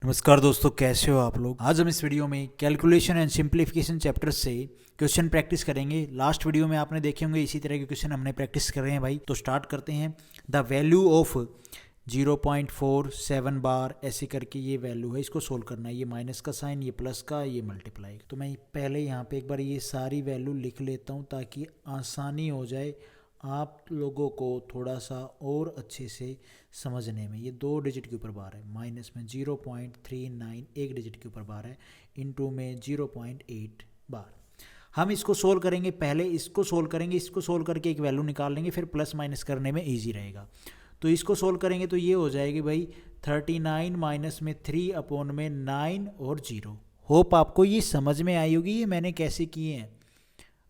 नमस्कार दोस्तों, कैसे हो आप लोग। आज हम इस वीडियो में कैलकुलेशन एंड सिंप्लीफिकेशन चैप्टर से क्वेश्चन प्रैक्टिस करेंगे। लास्ट वीडियो में आपने देखे होंगे इसी तरह के क्वेश्चन हमने प्रैक्टिस कर रहे हैं भाई। तो स्टार्ट करते हैं। द वैल्यू ऑफ 0.47 बार, ऐसे करके ये वैल्यू है, इसको सोल्व करना है। ये माइनस का साइन, ये प्लस का, ये मल्टीप्लाई। तो मैं पहले यहाँ पे एक बार ये सारी वैल्यू लिख लेता हूँ ताकि आसानी हो जाए आप लोगों को थोड़ा सा और अच्छे से समझने में। ये 2 डिजिट के ऊपर बार है, माइनस में 0.39 एक डिजिट के ऊपर बार है, इनटू में 0.8 बार। हम इसको सोल्व करेंगे, पहले इसको सोल्व करेंगे, इसको सोल्व करके एक वैल्यू निकाल लेंगे, फिर प्लस माइनस करने में ईजी रहेगा। तो इसको सोल्व करेंगे तो ये हो जाएगी भाई 39 माइनस में 3 अपॉन में 9 और 0। होप आपको ये समझ में आई होगी ये मैंने कैसे किए हैं।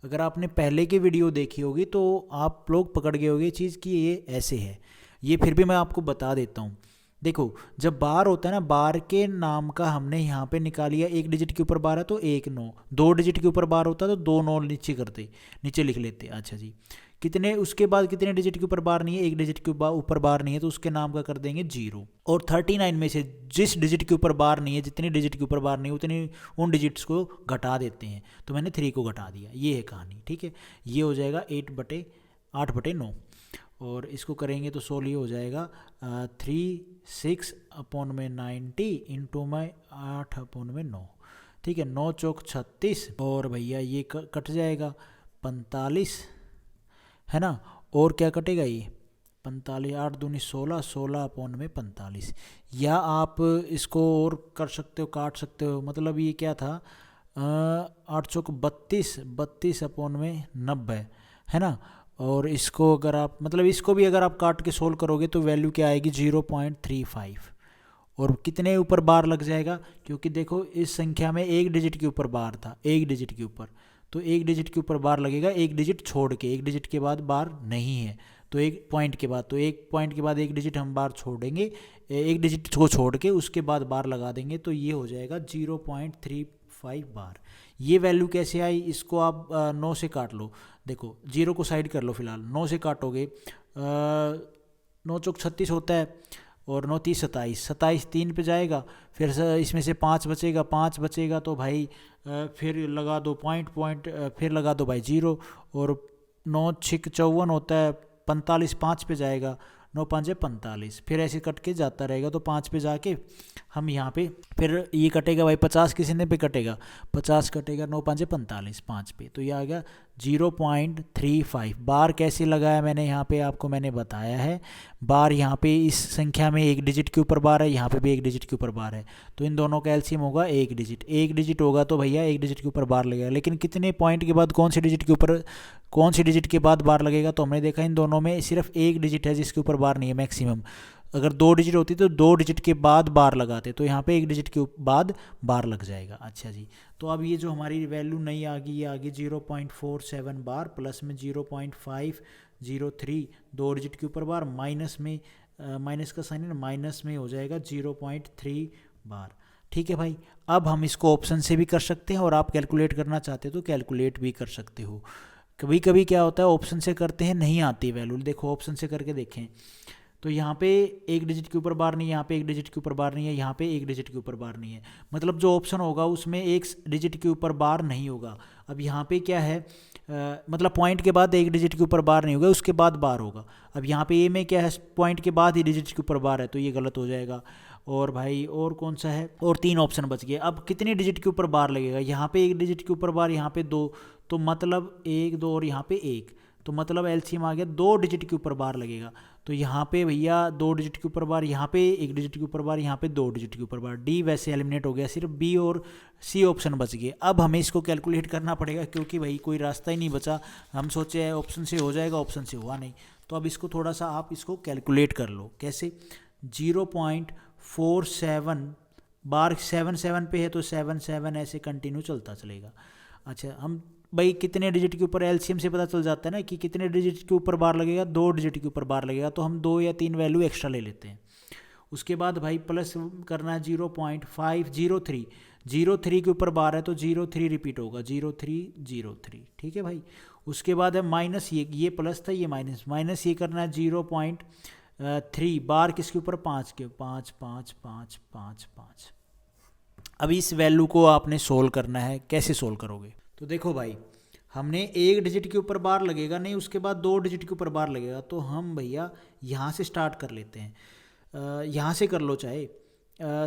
अगर आपने पहले की वीडियो देखी होगी तो आप लोग पकड़ गए होगे चीज़ कि ये ऐसे है। ये फिर भी मैं आपको बता देता हूँ। देखो, जब बार होता है ना, बार के नाम का हमने यहाँ पे निकाल लिया। एक डिजिट के ऊपर बार है तो 1 9, 2 डिजिट के ऊपर बार होता तो 2 9 नीचे करते, नीचे लिख लेते। अच्छा जी, कितने उसके बाद कितने डिजिट के ऊपर बार नहीं है, एक डिजिट के ऊपर बार नहीं है तो उसके नाम का कर देंगे 0। और 39 में से जिस डिजिट के ऊपर बार नहीं है, जितनी डिजिट के ऊपर बार नहीं है उतनी उन डिजिट्स को घटा देते हैं। तो मैंने 3 को घटा दिया, ये है कहानी। ठीक है, ये हो जाएगा 8/9। और इसको करेंगे तो सोल्व ये हो जाएगा 3 6 अपॉन में 90 इंटू में 8 अपॉन में 9। ठीक है, 9 चौक 36 और भैया ये कट जाएगा 45, है ना। और क्या कटेगा, ये 45, 8 दूनी 16, 16 अपॉन में 45। या आप इसको और कर सकते हो, काट सकते हो। मतलब ये क्या था, 8 चौक 32, 32 अपॉन में 90, है ना। और इसको अगर आप मतलब इसको भी अगर आप काट के सोल्व करोगे तो वैल्यू क्या आएगी 0.35। और कितने ऊपर बार लग जाएगा, क्योंकि देखो इस संख्या में एक डिजिट के ऊपर बार था, एक डिजिट के ऊपर, तो एक डिजिट के ऊपर बार लगेगा, एक डिजिट छोड़ के। एक डिजिट के बाद बार नहीं है तो एक पॉइंट के बाद, तो एक पॉइंट के बाद एक डिजिट हम बार छोड़ेंगे, एक डिजिट को छोड़ के उसके बाद बार लगा देंगे तो ये हो जाएगा 0.35 बार। ये वैल्यू कैसे आई, इसको आप 9 से काट लो। देखो 0 को साइड कर लो फिलहाल, 9 से काटोगे 9 चौक 36 होता है और 9 30 27, 27 3 पे जाएगा, फिर इसमें से 5 बचेगा, 5 बचेगा तो भाई फिर लगा दो पॉइंट, फिर लगा दो भाई 0। और 9 6 54 होता है, 45 5 पे जाएगा, 9 5 45, फिर ऐसे कट के जाता रहेगा। तो 5 पे जाके हम यहाँ पे फिर ये कटेगा भाई 50 किसी ने पे कटेगा, 50 कटेगा, 9 5 45, 5 पे तो ये आ गया 0.35 बार। कैसे लगाया मैंने यहाँ पे आपको मैंने बताया है। बार यहाँ पे इस संख्या में एक डिजिट के ऊपर बार है, यहाँ पे भी एक डिजिट के ऊपर बार है, तो इन दोनों का एलसीएम होगा एक डिजिट। एक डिजिट होगा तो भैया एक डिजिट के ऊपर बार लगेगा, लेकिन कितने पॉइंट के बाद कौन सी डिजिट के ऊपर कौन सी डिजिट के बाद बार लगेगा, तो हमने देखा इन दोनों में सिर्फ एक डिजिट है जिसके ऊपर बार नहीं है मैक्सिमम। अगर 2 डिजिट होती तो 2 डिजिट के बाद बार लगाते, तो यहाँ पे एक डिजिट के बाद बार लग जाएगा। अच्छा जी, तो अब ये जो हमारी वैल्यू नई आ गई, ये आ गई 0.47 बार, प्लस में 0.503 2 डिजिट के ऊपर बार, माइनस में माइनस का साइन है, माइनस में हो जाएगा 0.3 बार। ठीक है भाई, अब हम इसको ऑप्शन से भी कर सकते हैं और आप कैलकुलेट करना चाहते हो तो कैलकुलेट भी कर सकते हो। कभी कभी क्या होता है, ऑप्शन से करते हैं नहीं आती वैल्यू। देखो ऑप्शन से करके देखें तो यहाँ पे एक डिजिट के ऊपर बार नहीं है, यहाँ पे एक डिजिट के ऊपर बार नहीं है, यहाँ पे एक डिजिट के ऊपर बार नहीं है। मतलब जो ऑप्शन होगा उसमें एक डिजिट के ऊपर बार नहीं होगा। अब यहाँ पे क्या है, मतलब पॉइंट के बाद एक डिजिट के ऊपर बार नहीं होगा, उसके बाद बार होगा। अब यहाँ पे ए में क्या है, पॉइंट के बाद ही डिजिट के ऊपर बार है, तो ये गलत हो जाएगा। और भाई और कौन सा है, और 3 ऑप्शन बच गए। अब कितने डिजिट के ऊपर बार लगेगा, यहाँ पे एक डिजिट के ऊपर बार, यहाँ पे 2, तो मतलब 1 2 और यहाँ पे 1, तो मतलब एलसीएम आ गया 2 डिजिट के ऊपर बार लगेगा। तो यहाँ पे भैया 2 डिजिट के ऊपर बार, यहाँ पे 1 डिजिट के ऊपर बार, यहाँ पे 2 डिजिट के ऊपर बार। डी वैसे एलिमिनेट हो गया, सिर्फ बी और सी ऑप्शन बच गए। अब हमें इसको कैलकुलेट करना पड़ेगा क्योंकि भाई कोई रास्ता ही नहीं बचा। हम सोचे ऑप्शन से हो जाएगा, ऑप्शन से हुआ नहीं। तो अब इसको थोड़ा सा आप इसको कैलकुलेट कर लो। कैसे, 0.47 बार 7 7 पे है तो 7 7 ऐसे कंटिन्यू चलता चलेगा। अच्छा, हम भाई कितने डिजिट के ऊपर, एलसीएम से पता चल जाता है ना कि कितने डिजिट के ऊपर बार लगेगा, 2 डिजिट के ऊपर बार लगेगा, तो हम 2 या 3 वैल्यू एक्स्ट्रा ले लेते हैं। उसके बाद भाई प्लस करना है 0.503, 03 के ऊपर बार है तो 03 रिपीट होगा, 0303। ठीक है भाई, उसके बाद है माइनस, ये प्लस था, ये माइनस, माइनस ये करना है 0.3 बार किसके ऊपर, 5 के, 5 5 5 5 5 अब इस वैल्यू को आपने सोल्व करना है। कैसे सोल्व करोगे? तो देखो भाई, हमने एक डिजिट के ऊपर बार लगेगा नहीं, उसके बाद 2 डिजिट के ऊपर बार लगेगा। तो हम भैया यहाँ से स्टार्ट कर लेते हैं। यहाँ से कर लो चाहे।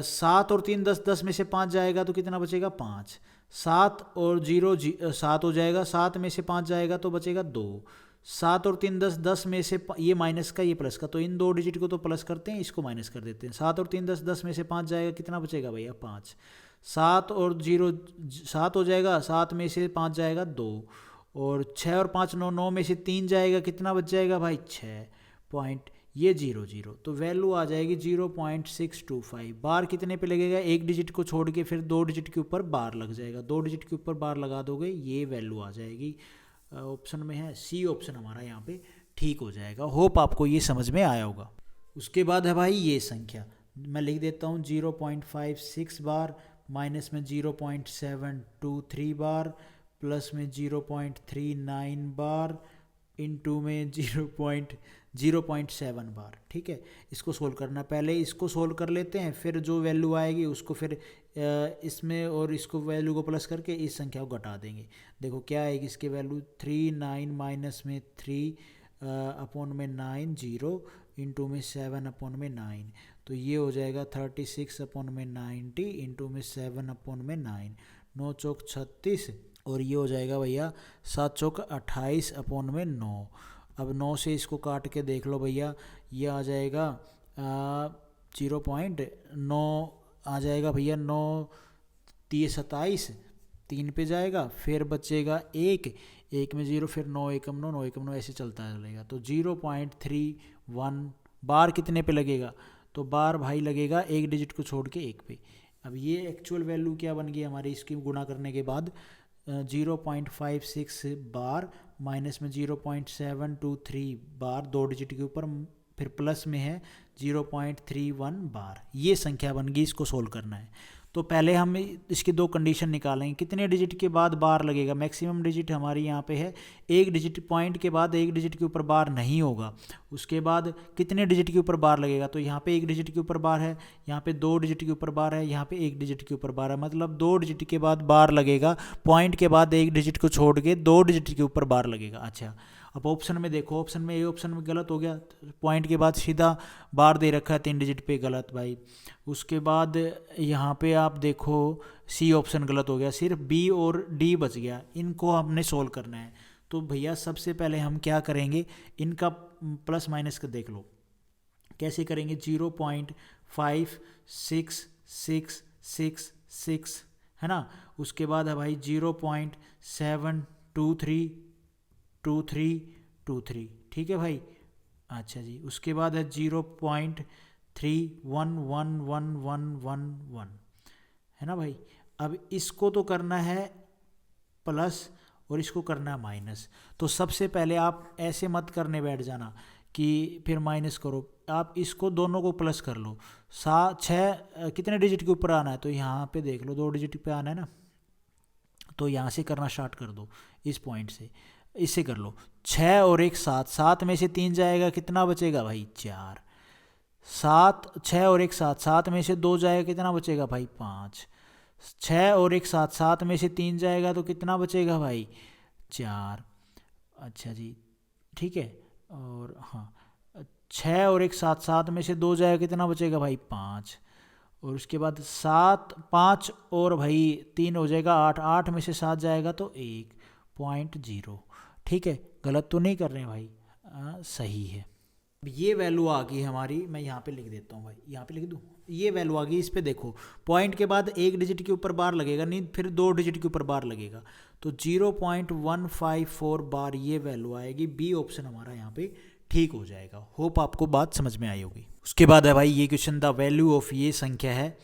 7 और 3 10, 10 में से 5 जाएगा तो कितना बचेगा? 5। 7 और 0 7 हो जाएगा, 7 में से 5 जाएगा तो बचेगा 2। 7 और 3 10, 10 में से ये माइनस का ये प्लस का, तो इन 2 डिजिट को तो प्लस करते हैं, इसको माइनस कर देते हैं। 7 और 3 10, 10 में से 5 जाएगा, कितना बचेगा भैया? 5। 7 और 0 7 हो जाएगा, 7 में से 5 जाएगा 2, और 6 और 5 9, 9 में से 3 जाएगा, कितना बच जाएगा भाई? 6 पॉइंट ये 0 0, तो वैल्यू आ जाएगी 0.625। बार कितने पे लगेगा? एक डिजिट को छोड़ के फिर 2 डिजिट के ऊपर बार लग जाएगा। 2 डिजिट के ऊपर बार लगा दोगे, ये वैल्यू आ जाएगी। ऑप्शन में है सी ऑप्शन हमारा यहाँ पे ठीक हो जाएगा। होप आपको ये समझ में आया होगा। उसके बाद है भाई ये संख्या, मैं लिख देता हूँ 0.56 बार, माइनस में 0.723 बार, प्लस में 0.39 बार, इनटू में 0.7 बार। ठीक है, इसको सोल्व करना। पहले इसको सोल्व कर लेते हैं, फिर जो वैल्यू आएगी उसको फिर इसमें और इसको वैल्यू को प्लस करके इस संख्या को घटा देंगे। देखो क्या आएगी इसकी वैल्यू? 39 माइनस में 3 अपॉन में 9 0 इंटू में 7 अपॉन में 9, तो ये हो जाएगा 36 अपॉन में 90 इंटू में 7 अपॉन में 9, 9 चौक 36, और ये हो जाएगा भैया 7 चौक 28 अपॉन में 9। अब 9 से इसको काट के देख लो भैया, ये आ जाएगा 0.9 आ जाएगा भैया। 9 30 27, 3 पे जाएगा, फिर बचेगा 1, 1 में 0, फिर 9 एकम 9, 9 एकम 9, ऐसे चलता चलेगा। तो 0.31 बार कितने पे लगेगा? तो बार भाई लगेगा एक डिजिट को छोड़ के 1 पे। अब ये एक्चुअल वैल्यू क्या बन गई हमारी? इसकी गुणा करने के बाद 0.56 बार माइनस में 0.723 बार 2 डिजिट के ऊपर, फिर प्लस में है 0.31 बार। ये संख्या बन गई, इसको सोल्व करना है। तो पहले हम इसकी 2 कंडीशन निकालेंगे। कितने डिजिट के बाद बार लगेगा? मैक्सिमम डिजिट हमारी यहाँ पे है एक डिजिट, पॉइंट के बाद एक डिजिट के ऊपर बार नहीं होगा। उसके बाद कितने डिजिट के ऊपर बार लगेगा? तो यहाँ पे एक डिजिट के ऊपर बार है, यहाँ पे 2 डिजिट के ऊपर बार है, यहाँ पे 1 डिजिट के ऊपर बार है, मतलब 2 डिजिट के बाद बार लगेगा। पॉइंट के बाद एक डिजिट को छोड़ के 2 डिजिट के ऊपर बार लगेगा। अच्छा, अब ऑप्शन में देखो, ऑप्शन में ये ऑप्शन में गलत हो गया, पॉइंट के बाद सीधा बार दे रखा है 3 डिजिट पे, गलत भाई। उसके बाद यहाँ पे आप देखो सी ऑप्शन गलत हो गया, सिर्फ बी और डी बच गया। इनको हमने सोल्व करना है। तो भैया सबसे पहले हम क्या करेंगे, इनका प्लस माइनस का देख लो कैसे करेंगे। 0.5666 है ना। उसके बाद है भाई 0.72323, ठीक है भाई। अच्छा जी, उसके बाद है 0.311111 है ना भाई। अब इसको तो करना है प्लस और इसको करना है माइनस। तो सबसे पहले आप ऐसे मत करने बैठ जाना कि फिर माइनस करो, आप इसको दोनों को प्लस कर लो। 6 कितने डिजिट के ऊपर आना है? तो यहाँ पे देख लो 2 डिजिट पे आना है ना, तो यहाँ से करना स्टार्ट कर दो, इस पॉइंट से, इससे कर लो। 6 और 1 7, 7 में से 3 जाएगा, कितना बचेगा भाई? 4। 7 6 और 1 7, 7 में से 2 जाएगा, कितना बचेगा भाई? 5। 6 और 1 7, 7 में से 3 जाएगा तो कितना बचेगा भाई? 4। अच्छा जी, ठीक है। और हाँ, 6 और 1 7, 7 में से 2 जाएगा, कितना बचेगा भाई? 5। और उसके बाद 7 5 और भाई 3 हो जाएगा 8, 8 में से 7 जाएगा तो 1.0। ठीक है, गलत तो नहीं कर रहे हैं भाई, सही है। अब ये वैल्यू आ गई हमारी, मैं यहाँ पे लिख देता हूँ भाई, यहाँ पे लिख दूँ। ये वैल्यू आ गई, इस पे देखो पॉइंट के बाद एक डिजिट के ऊपर बार लगेगा नहीं, फिर 2 डिजिट के ऊपर बार लगेगा, तो 0.154 बार ये वैल्यू आएगी। बी ऑप्शन हमारा यहाँ पे ठीक हो जाएगा। होप आपको बात समझ में आई होगी। उसके बाद है भाई ये क्वेश्चन, द वैल्यू ऑफ ये संख्या है,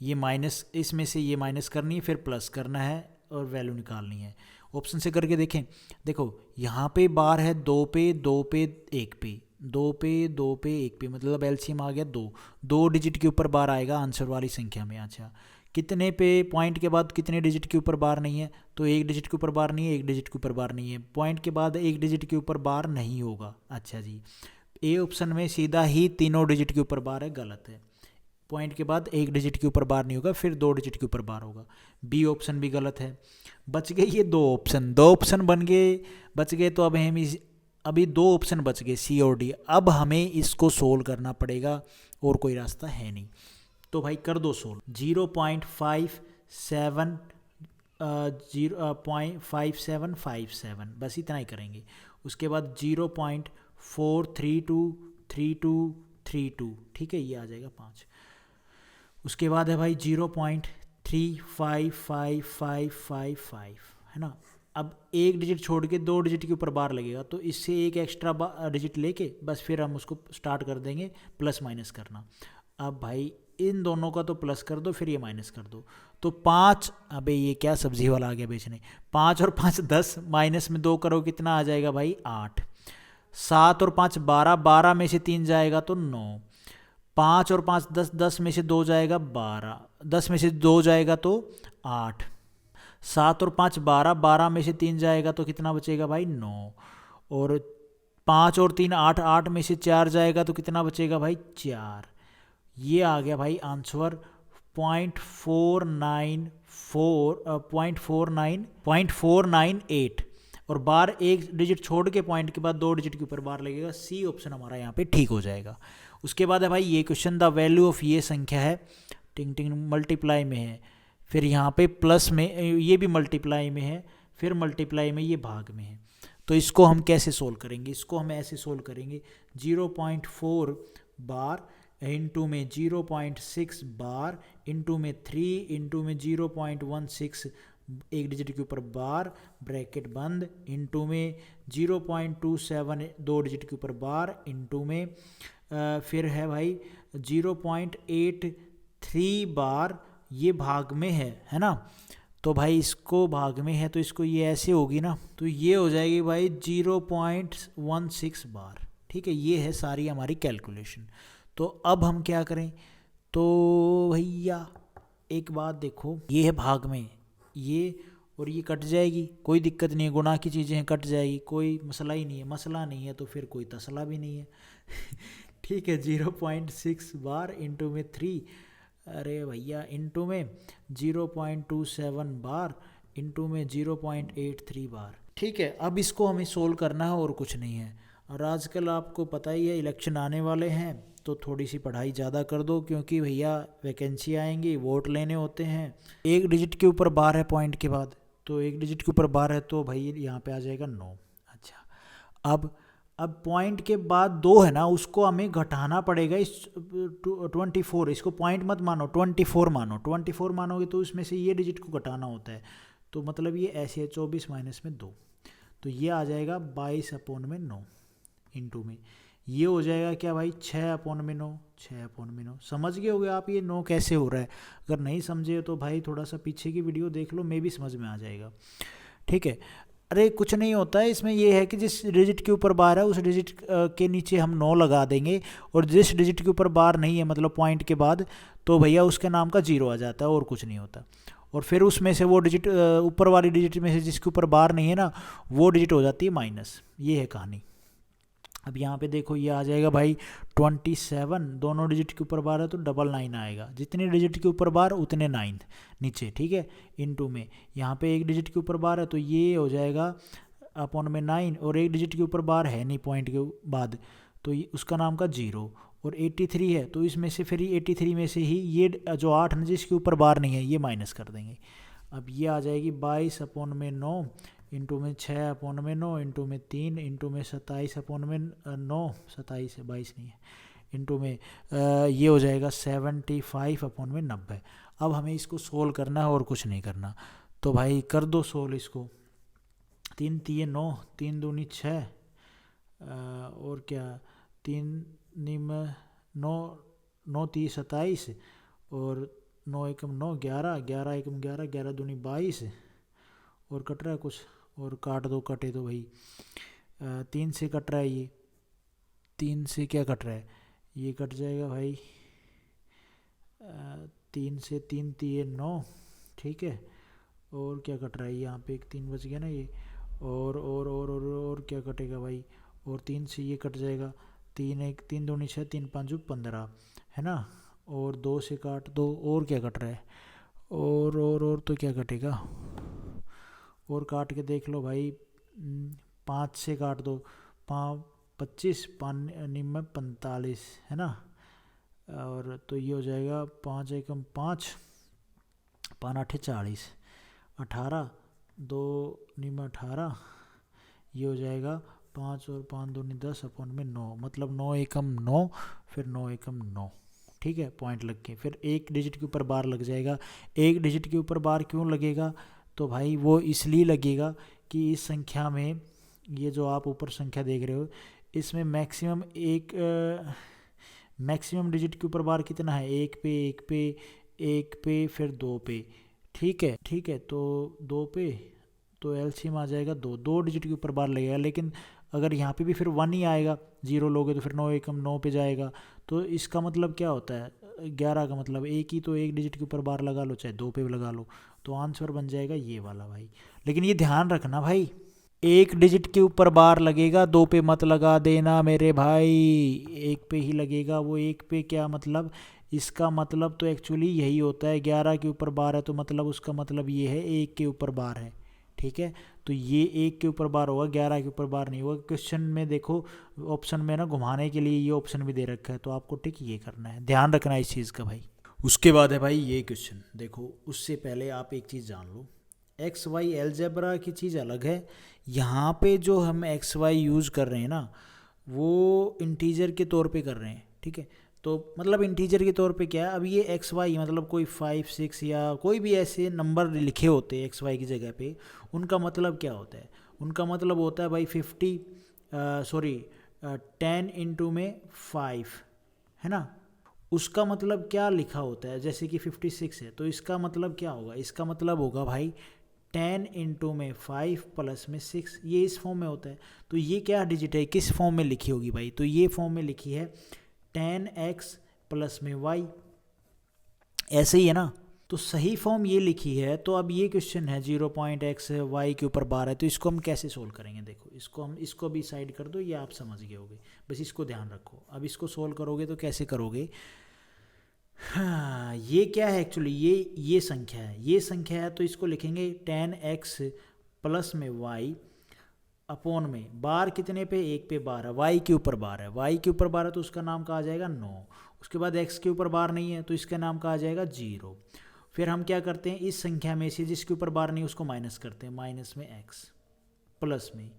ये माइनस, इसमें से ये माइनस करनी है, फिर प्लस करना है और वैल्यू निकालनी है। ऑप्शन से करके देखें। देखो यहाँ पे बार है 2 पे 2 पे 1 पे, 2 पे 2 पे 1 पे, मतलब एलसीएम आ गया 2 डिजिट के ऊपर बार आएगा आंसर वाली संख्या में। अच्छा, कितने पे पॉइंट के बाद कितने डिजिट के ऊपर बार नहीं है? तो 1 डिजिट के ऊपर बार नहीं है, 1 डिजिट के ऊपर बार नहीं है, पॉइंट के बाद 1 डिजिट के ऊपर बार नहीं होगा। अच्छा जी, ए ऑप्शन में सीधा ही तीनों डिजिट के ऊपर बार है, गलत है। पॉइंट के बाद एक डिजिट के ऊपर बार नहीं होगा, फिर 2 डिजिट के ऊपर बार होगा। बी ऑप्शन भी गलत है। बच गए ये 2 ऑप्शन बन गए, बच गए। तो अब हम अभी 2 ऑप्शन बच गए, सी और डी। अब हमें इसको सोल्व करना पड़ेगा और कोई रास्ता है नहीं। तो भाई कर दो सोल्व। 0.5757 बस इतना ही करेंगे। उसके बाद 0.4323232, ठीक है, ये आ जाएगा 5। उसके बाद है भाई 0.355555, है ना। अब एक डिजिट छोड़ के 2 डिजिट के ऊपर बार लगेगा, तो इससे एक एक्स्ट्रा डिजिट लेके बस फिर हम उसको स्टार्ट कर देंगे प्लस माइनस करना। अब भाई इन दोनों का तो प्लस कर दो, फिर ये माइनस कर दो। तो 5, अबे ये क्या सब्जी वाला आ गया बेचने। 5 और 5 10, माइनस में 2 करो कितना आ जाएगा भाई 8। 7 और 5 12, 12 में से 3 जाएगा तो 9। 5 और 5 10, 10 में से 2 जाएगा 12, 10 में से 2 जाएगा तो 8। 7 और 5 12, 12 में से 3 जाएगा तो कितना बचेगा भाई 9। और 5 और 3 8, 8 में से 4 जाएगा तो कितना बचेगा भाई 4। ये आ गया भाई आंसर 0.498। और बार एक डिजिट छोड़ के पॉइंट के बाद 2 डिजिट के ऊपर बार लगेगा। सी ऑप्शन हमारा यहाँ पे ठीक हो जाएगा। उसके बाद है भाई ये क्वेश्चन, द वैल्यू ऑफ ये संख्या है टिंग टिंग मल्टीप्लाई में है, फिर यहाँ पे प्लस में, ये भी मल्टीप्लाई में है, फिर मल्टीप्लाई में, ये भाग में है। तो इसको हम कैसे सोल्व करेंगे? इसको हम ऐसे सोल्व करेंगे 0.4 बार इंटू में 0.6 बार इंटू में 3 इंटू में 0.16 एक डिजिट के ऊपर बार ब्रैकेट बंद इंटू में 0.27 2 डिजिट के ऊपर बार इंटू में फिर है भाई 0.83 बार, ये भाग में है ना। तो भाई इसको भाग में है तो इसको ये ऐसे होगी ना, तो ये हो जाएगी भाई 0.16 बार, ठीक है। ये है सारी हमारी कैलकुलेशन। तो अब हम क्या करें? तो भैया एक बात देखो, ये है भाग में, ये और ये कट जाएगी, कोई दिक्कत नहीं है, गुनाह की चीज़ें हैं, कट जाएगी, कोई मसला ही नहीं है। मसला नहीं है तो फिर कोई तसला भी नहीं है ठीक है। 0.6 बार इंटू में 3, अरे भैया इंटू में 0.27 बार इंटू में 0.83 बार, ठीक है। अब इसको हमें सोल्व करना है और कुछ नहीं है। और आजकल आपको पता ही है इलेक्शन आने वाले हैं, तो थोड़ी सी पढ़ाई ज़्यादा कर दो, क्योंकि भैया वैकेंसी आएंगी, वोट लेने होते हैं। एक डिजिट के ऊपर बार है पॉइंट के बाद, तो एक डिजिट के ऊपर बार है तो भाई यहाँ पे आ जाएगा 9। अच्छा, अब पॉइंट के बाद 2 है ना, उसको हमें घटाना पड़ेगा इस 24। इसको पॉइंट मत मानो, 24 मानो। 24 मानोगे तो इसमें से ये डिजिट को घटाना होता है, तो मतलब ये ऐसे है 24 माइनस में 2, तो ये आ जाएगा 22/9 इंटू में ये हो जाएगा क्या भाई 6/9। 6/9 समझ गए होगे आप ये 9 कैसे हो रहा है? अगर नहीं समझे तो भाई थोड़ा सा पीछे की वीडियो देख लो, मैं भी समझ में आ जाएगा, ठीक है। अरे कुछ नहीं होता है इसमें, ये है कि जिस डिजिट के ऊपर बार है उस डिजिट के नीचे हम 9 लगा देंगे, और जिस डिजिट के ऊपर बार नहीं है मतलब पॉइंट के बाद, तो भैया उसके नाम का 0 आ जाता है और कुछ नहीं होता। और फिर उसमें से वो डिजिट ऊपर वाली डिजिट में से जिसके ऊपर बार नहीं है ना, वो डिजिट हो जाती है माइनस। ये है कहानी। अब यहाँ पे देखो ये आ जाएगा भाई 27, दोनों डिजिट के ऊपर बार है तो 99 आएगा, जितने डिजिट के ऊपर बार उतने 9 नीचे, ठीक है। इंटू में यहाँ पे एक डिजिट के ऊपर बार है तो ये हो जाएगा अपॉन में 9, और एक डिजिट के ऊपर बार है नहीं पॉइंट के बाद, तो ये उसका नाम का 0। और 83 है तो इसमें से फिर 83 में से ही ये जो 8 है जिसके ऊपर बार नहीं है ये माइनस कर देंगे। अब ये आ जाएगी 22/9 इंटू में 6/9 इंटू में 3 इंटू में 27/9, 27 है 22 नहीं है, इंटू में ये हो जाएगा 75/90। अब हमें इसको सोल्व करना है और कुछ नहीं करना, तो भाई कर दो सोल्व इसको। 3 3 9, 3 दूनी 6, और क्या 3 निम 9, 9 3 27, और 9 एकम 9 11, 11 एकम 11, 11 दूनी 22, और कट रहा है कुछ, और काट दो, कटे तो भाई 3 से कट रहा है, ये 3 से क्या कट रहा है, ये कट जाएगा भाई 3 से 3 3 9, ठीक है। और क्या कट रहा है, यहाँ पे एक 3 बच गया ना ये, और क्या कटेगा भाई, और 3 से ये कट जाएगा, 3 1 3 दूनी 6, 3 5 15, है ना। और 2 से काट दो, और क्या कट रहा है, और तो क्या कटेगा, और काट के देख लो भाई। 5 से काट दो, 25, 45 है ना, और तो ये हो जाएगा 5 एकम 5, 5 आठे 40, 18, 2 निम 18, ये हो जाएगा 5 और 5 दूनी 10 अपॉन में 9, मतलब 9 एकम 9, फिर 9 एकम 9, ठीक है, पॉइंट लग के फिर एक डिजिट के ऊपर बार लग जाएगा। एक डिजिट के ऊपर बार क्यों लगेगा, तो भाई वो इसलिए लगेगा कि इस संख्या में, ये जो आप ऊपर संख्या देख रहे हो, इसमें मैक्सिमम डिजिट के ऊपर बार कितना है, एक पे, एक पे, एक पे, फिर 2 पे, ठीक है, तो 2 पे, तो एलसीएम आ जाएगा 2 डिजिट के ऊपर बार लगेगा। लेकिन अगर यहाँ पे भी फिर 1 ही आएगा, 0 लोगे तो फिर 9 एकम 9 पे जाएगा। तो इसका मतलब क्या होता है, 11 का मतलब एक ही, तो एक डिजिट के ऊपर बार लगा लो, चाहे 2 पे लगा लो, तो आंसर बन जाएगा ये वाला भाई। लेकिन ये ध्यान रखना भाई, एक डिजिट के ऊपर बार लगेगा, 2 पे मत लगा देना मेरे भाई, एक पे ही लगेगा। वो एक पे क्या मतलब, इसका मतलब तो एक्चुअली यही होता है, 11 के ऊपर बार है तो मतलब उसका मतलब ये है एक के ऊपर बार है, ठीक है। तो ये एक के ऊपर बार होगा, 11 के ऊपर बार नहीं होगा। क्वेश्चन में देखो ऑप्शन में ना घुमाने के लिए ये ऑप्शन भी दे रखा है, तो आपको टिक ये करना है, ध्यान रखना इस चीज़ का भाई। उसके बाद है भाई ये क्वेश्चन, देखो उससे पहले आप एक चीज़ जान लो, एक्स वाई अलजेब्रा की चीज़ अलग है। यहाँ पे जो हम एक्स वाई यूज़ कर रहे हैं ना, वो इंटीजर के तौर पे कर रहे हैं, ठीक है। तो मतलब इंटीजर के तौर पे क्या है, अब ये एक्स वाई मतलब कोई 5, 6 या कोई भी ऐसे नंबर लिखे होते हैं एक्स वाई की जगह पे, उनका मतलब क्या होता है, उनका मतलब होता है भाई 10 इंटू में 5, है ना। उसका मतलब क्या लिखा होता है, जैसे कि 56 है, तो इसका मतलब क्या होगा, इसका मतलब होगा भाई 10 इंटू में 5 प्लस में 6, ये इस फॉर्म में होता है। तो ये क्या डिजिट है, किस फॉर्म में लिखी होगी भाई, तो ये फॉर्म में लिखी है 10x प्लस में y, ऐसे ही है ना। तो सही फॉर्म ये लिखी है। तो अब ये क्वेश्चन है 0.x y के ऊपर बार है, तो इसको हम कैसे सोल्व करेंगे, देखो इसको भी साइड कर दो, ये आप समझ गए होगे, बस इसको ध्यान रखो। अब इसको सोल्व करोगे तो कैसे करोगे, हाँ ये क्या है एक्चुअली, ये संख्या है, ये संख्या है, तो इसको लिखेंगे 10x प्लस में y अपॉन में बार कितने पे, एक पे बार है, y के ऊपर बार है, y के ऊपर बार है तो उसका नाम कहा जाएगा 9। उसके बाद x के ऊपर बार नहीं है तो इसका नाम कहा जाएगा 0। फिर हम क्या करते हैं, इस संख्या में से जिसके ऊपर बार नहीं उसको माइनस करते हैं, माइनस में x प्लस में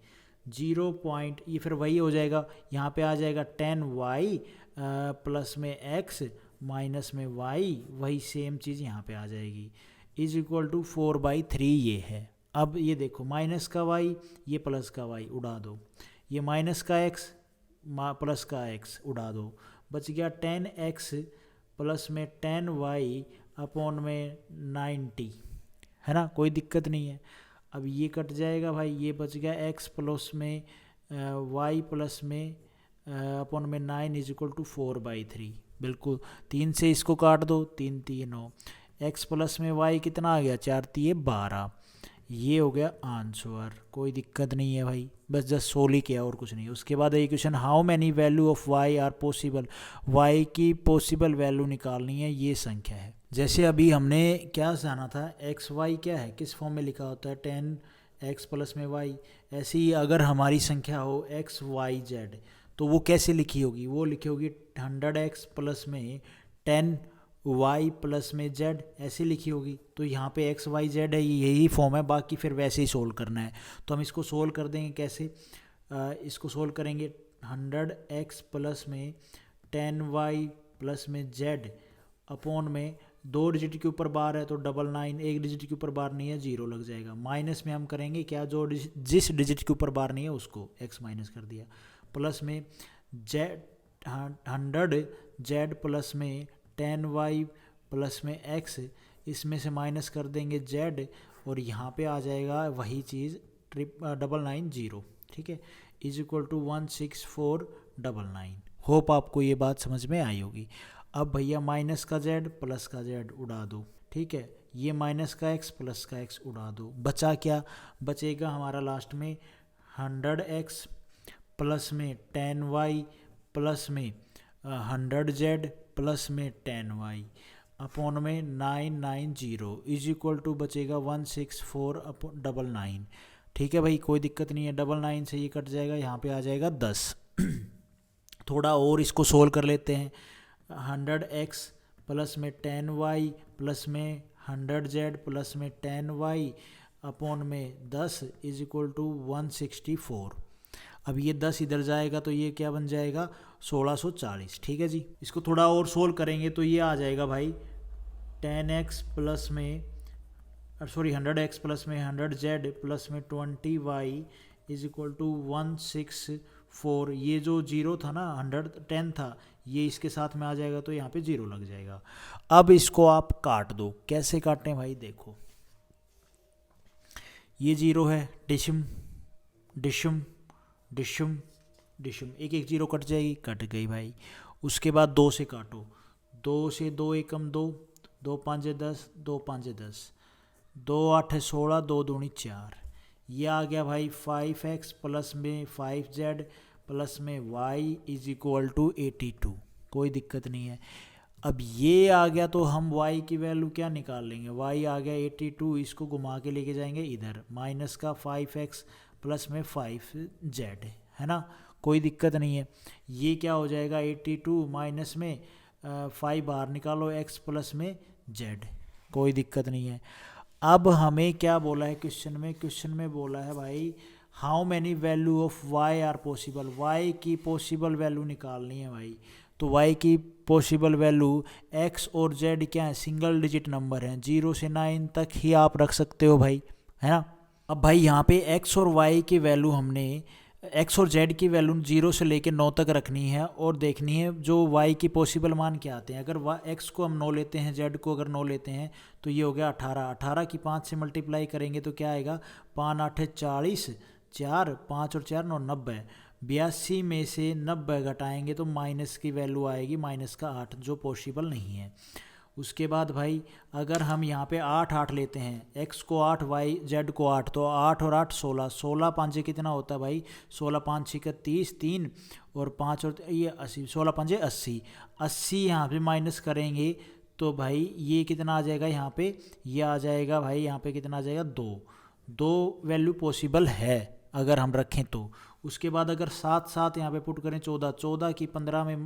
0. ये फिर वही हो जाएगा, यहाँ पे आ जाएगा 10y प्लस में x माइनस में y, वही सेम चीज़ यहाँ पे आ जाएगी, इज इक्वल टू 4/3 ये है। अब ये देखो माइनस का y, ये प्लस का y उड़ा दो, ये माइनस का x प्लस का x उड़ा दो, बच गया 10x प्लस में 10y अपॉन में 90, है ना, कोई दिक्कत नहीं है। अब ये कट जाएगा भाई, ये बच गया x प्लस में y प्लस में अपॉन में 9 इज इक्वल टू 4/3, बिल्कुल 3 से इसको काट दो, 3 3 9, x प्लस में y कितना आ गया, 4 3 12, ये हो गया आंसर, कोई दिक्कत नहीं है भाई, बस जस्ट सोल्व ही किया और कुछ नहीं। उसके बाद equation how many value of y are possible, y की पॉसिबल वैल्यू निकालनी है, ये संख्या है। जैसे अभी हमने क्या जाना था, एक्स वाई क्या है, किस फॉर्म में लिखा होता है, 10x प्लस में y। ऐसे ही अगर हमारी संख्या हो एक्स वाई जेड, तो वो कैसे लिखी होगी, वो लिखी होगी 100x प्लस में 10y प्लस में z, ऐसे लिखी होगी। तो यहाँ पे एक्स वाई जेड है, यही फॉर्म है, बाकी फिर वैसे ही सोल्व करना है। तो हम इसको सोल्व कर देंगे कैसे, इसको सोल्व करेंगे 100x प्लस में 10y प्लस में z अपॉन में 2 डिजिट के ऊपर बार है तो 99, एक डिजिट के ऊपर बार नहीं है 0 लग जाएगा। माइनस में हम करेंगे क्या, जो जिस डिजिट के ऊपर बार नहीं है उसको x माइनस कर दिया, प्लस में z 100z प्लस में 10y प्लस में x, इसमें से माइनस कर देंगे z, और यहाँ पे आ जाएगा वही चीज़ 990, ठीक है, इज इक्वल टू 16499। होप आपको ये बात समझ में आई होगी। अब भैया माइनस का z प्लस का z उड़ा दो, ठीक है, ये माइनस का x प्लस का x उड़ा दो, बचा क्या, बचेगा हमारा लास्ट में 100x प्लस में 10y प्लस में 100z प्लस में 10y अपॉन में 990 इज इक्वल टू बचेगा 164/99। ठीक है भाई, कोई दिक्कत नहीं है, 99 से ये कट जाएगा, यहाँ पे आ जाएगा 10। थोड़ा और इसको सोल्व कर लेते हैं। 100x प्लस में 10y प्लस में 100z प्लस में 10y अपॉन में 10 इज इक्वल टू 164। अब ये 10 इधर जाएगा तो ये क्या बन जाएगा 1640। ठीक है जी, इसको थोड़ा और सोल्व करेंगे तो ये आ जाएगा भाई 10x प्लस में 100x प्लस में 100z प्लस में 20y इज इक्वल टू 164। ये जो जीरो था ना 110 था, ये इसके साथ में आ जाएगा तो यहाँ पे जीरो लग जाएगा। अब इसको आप काट दो। कैसे काटें भाई, देखो ये जीरो है, डिशम डिशम डिशम डिशम, एक एक जीरो कट जाएगी, कट गई भाई। उसके बाद 2 से काटो, 2 से 2 एकम 2, 2 5 10, 2 5 10, 2 8 16, 2 दूनी 4। ये आ गया भाई 5x प्लस में 5z प्लस में y इज इक्वल टू 82। कोई दिक्कत नहीं है। अब ये आ गया तो हम y की वैल्यू क्या निकाल लेंगे, y आ गया 82, इसको घुमा के लेके जाएंगे इधर, माइनस का 5x प्लस में 5z है ना, कोई दिक्कत नहीं है। ये क्या हो जाएगा 82 माइनस में 5 बाहर निकालो x प्लस में z, कोई दिक्कत नहीं है। अब हमें क्या बोला है क्वेश्चन में बोला है भाई how many value of y are possible, y की पॉसिबल वैल्यू निकालनी है भाई। तो y की पॉसिबल वैल्यू x और z क्या है, सिंगल डिजिट नंबर हैं, 0 से 9 तक ही आप रख सकते हो भाई, है ना। अब भाई यहाँ पे x और y की वैल्यू हमने x और z की वैल्यू 0 से लेकर 9 तक रखनी है और देखनी है जो y की पॉसिबल मान क्या आते हैं। अगर x को हम 9 लेते हैं, z को अगर 9 लेते हैं तो ये हो गया 18। 18 की 5 से मल्टीप्लाई करेंगे तो क्या आएगा 5 8 40, 4 5 और 4 9 90। 82 में से 90 घटाएंगे तो माइनस की वैल्यू आएगी माइनस का 8, जो पॉसिबल नहीं है। उसके बाद भाई अगर हम यहाँ पे 8 8 लेते हैं, x को 8 y z को 8, तो 8 और 8 16, 16 5 कितना होता है भाई 16 5 6 30, 3 और 5 और ये 80, 16 5 80, 80 यहाँ पे माइनस करेंगे तो भाई ये कितना आ जाएगा यहाँ पे, ये आ जाएगा भाई यहाँ पे कितना आ जाएगा 2 वैल्यू पॉसिबल है अगर हम रखें तो। उसके बाद अगर 7 7 यहाँ पे पुट करें 14, 14 की 15 में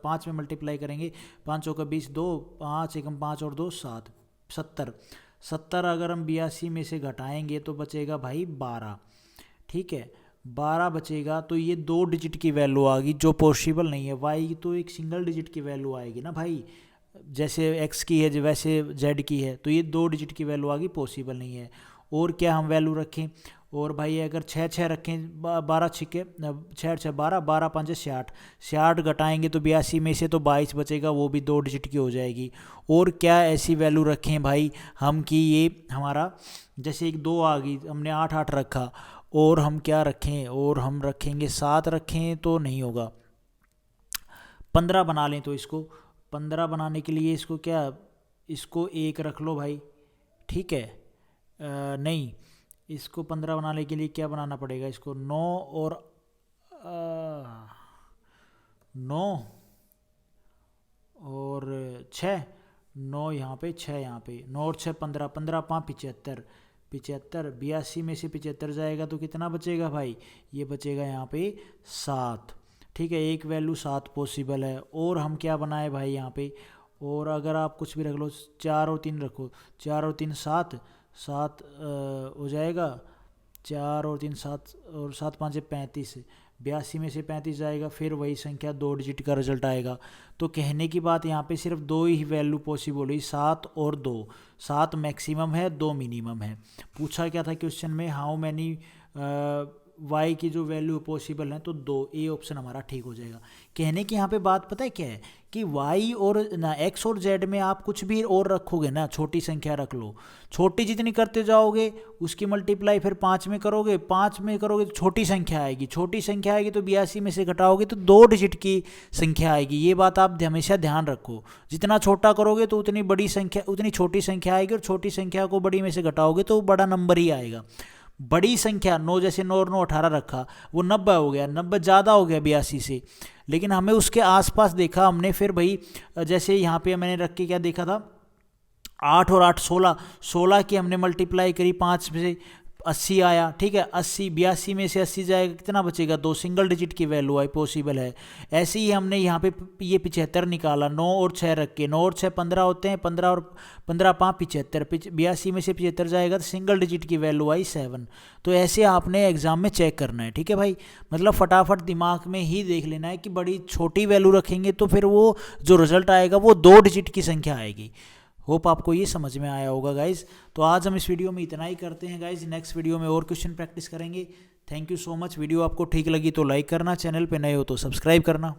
5 में मल्टीप्लाई करेंगे, 5 चौका 20, 2 5 एकम 5 और 2 7, 70। 70 अगर हम 82 में से घटाएंगे तो बचेगा भाई 12। ठीक है, 12 बचेगा तो ये 2 डिजिट की वैल्यू आ गई जो पॉसिबल नहीं है। y तो एक सिंगल डिजिट की वैल्यू आएगी ना भाई, जैसे x की है वैसे z की है, तो ये 2 डिजिट की वैल्यू आ गई, पॉसिबल नहीं है। और क्या हम वैल्यू रखें, और भाई अगर 6 6 रखें, 12 छिके 6 6 12, 12 5 60, 60 घटाएंगे तो 82 में से तो 22 बचेगा, वो भी 2 डिजिट की हो जाएगी। और क्या ऐसी वैल्यू रखें भाई हम कि ये हमारा जैसे एक 2 आ गई, हमने 8 8 रखा, और हम क्या रखें, और हम रखेंगे 7 रखें तो नहीं होगा, 15 बना लें। तो इसको 15 बनाने के लिए इसको क्या, इसको 1 रख लो भाई, ठीक है, नहीं इसको 15 बनाने के लिए क्या बनाना पड़ेगा, इसको 9 और 9 और 6, 9 यहाँ पे 6 यहाँ पे, 9 और 6 15, 15 5 75, 75 82 में से 75 जाएगा तो कितना बचेगा भाई, ये बचेगा यहाँ पे 7। ठीक है, एक वैल्यू 7 पॉसिबल है। और हम क्या बनाए भाई यहाँ पे, और अगर आप कुछ भी रख लो, 4 और 3 रखो, 4 और 3 7 7 हो जाएगा, 4 और 3 7 और 7 5 35, 82 में से 35 जाएगा, फिर वही संख्या 2 डिजिट का रिजल्ट आएगा। तो कहने की बात यहाँ पे सिर्फ 2 ही वैल्यू पॉसिबल हुई, 7 और 2, 7 मैक्सिमम है, 2 मिनिमम है। पूछा क्या था क्वेश्चन में, हाउ मैनी y की जो वैल्यू पॉसिबल है, तो 2, ए ऑप्शन हमारा ठीक हो जाएगा। कहने की यहाँ पे बात पता है क्या है कि y और ना x और z में आप कुछ भी और रखोगे ना, छोटी संख्या रख लो, छोटी जितनी करते जाओगे उसकी मल्टीप्लाई फिर 5 में करोगे, 5 में करोगे तो छोटी संख्या आएगी, छोटी संख्या आएगी तो 82 में से घटाओगे तो 2 डिजिट की संख्या आएगी। ये बात आप हमेशा ध्यान रखो, जितना छोटा करोगे तो उतनी बड़ी संख्या, उतनी छोटी संख्या आएगी, और छोटी संख्या को बड़ी में से घटाओगे तो बड़ा नंबर ही आएगा। बड़ी संख्या 9 जैसे 9 और 9 18 रखा, वो 90 हो गया, 90 ज़्यादा हो गया 82 से, लेकिन हमें उसके आसपास देखा हमने। फिर भाई जैसे यहाँ पे मैंने रख के क्या देखा था, 8 और 8 16, 16 की हमने मल्टीप्लाई करी 5 से 80 आया, ठीक है। 80 82 में से 80 जाएगा, कितना बचेगा, 2 सिंगल डिजिट की वैल्यू आई, पॉसिबल है। ऐसे ही हमने यहाँ पे ये 75 निकाला, 9 और 6 रख के, 9 और 6 15 होते हैं, 15 और 15 5 75, 82 में से 75 जाएगा तो सिंगल डिजिट की वैल्यू आई 7। तो ऐसे आपने एग्जाम में चेक करना है, ठीक है भाई। मतलब फटाफट दिमाग में ही देख लेना है कि बड़ी छोटी वैल्यू रखेंगे तो फिर वो जो रिजल्ट आएगा वो 2 डिजिट की संख्या आएगी। होप आपको ये समझ में आया होगा गाइज। तो आज हम इस वीडियो में इतना ही करते हैं गाइज, नेक्स्ट वीडियो में और क्वेश्चन प्रैक्टिस करेंगे। Thank you so much. Video आपको ठीक लगी तो लाइक करना, चैनल पे नए हो तो सब्सक्राइब करना।